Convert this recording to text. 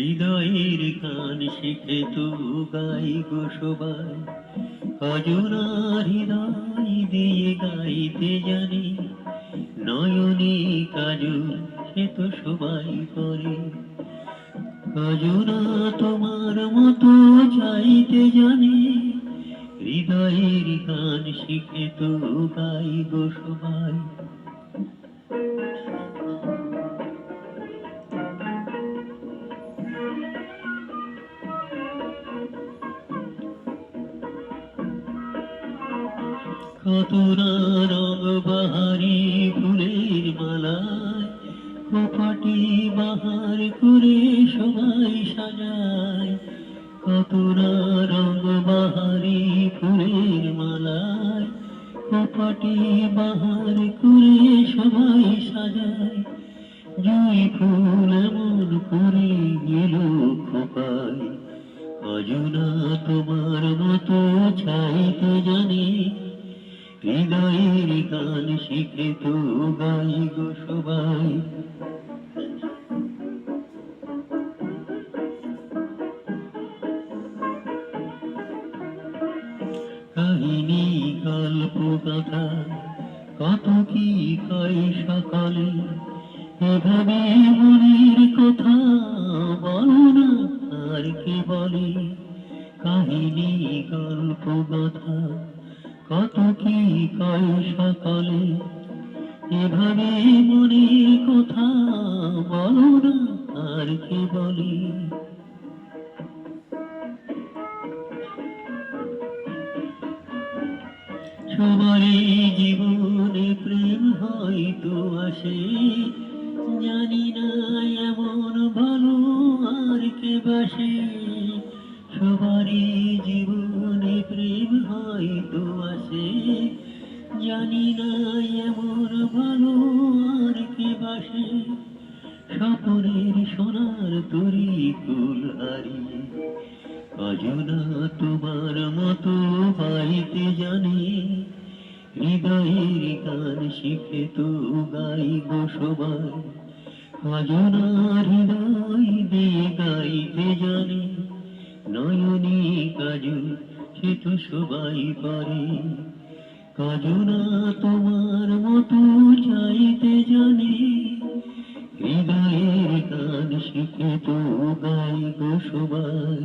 হৃদয়ের গান শিখে তো গাই গো সবাই, কজনার হৃদয় দিয়ে গাইতে জানি, নয়নে কাজল সে তো সবাই করে, কজনা তোমার মতো চাইতে জানি, হৃদয়ের গান শিখে তো গাই গো সবাই। কত না রঙ বাহারি ফুলের মালায়, কপাটি বাহার করে সবাই সাজায়, কত না রঙ বাহারি ফুলের মালায়, কপাটি বাহার করে সবাই সাজায়, জুঁই ফুল এমন করে গেল খোপায়, অজনা তোমার মতো চাইতে জানি, হৃদয়ের গান শিখে তো গাই গো সবাই। কাহিনী গল্প কথা কত কি কয় সকালে, এভাবে মনের কথা বলো না আর কে বলে, কাহিনী গল্প কথা কত কি কয় সকালে, এভাবে মনের কথা বলো না আর কে বলে। সবারই জীবনে প্রেম হয়তো আসে, জানি না এমন ভালো আর কে বাসে, সবারই জীবনে প্রেম হয়তো আসে, জানি না এমন ভালো আর কে বাসে, স্বপনের সোনার তরি কুল হারিয়ে, অজনা তোমার মতো পাইতে জানি, হৃদয়ের গান শিখে তো গাই গো সবাই, অজনা হৃদয় দিয়ে গাইতে জানি, নয়নে কাজল সে তো সবাই পারে, কজনা তোমার মতো চাইতে জানি, হৃদয়ের গান শিখে তো গাই গো সবাই।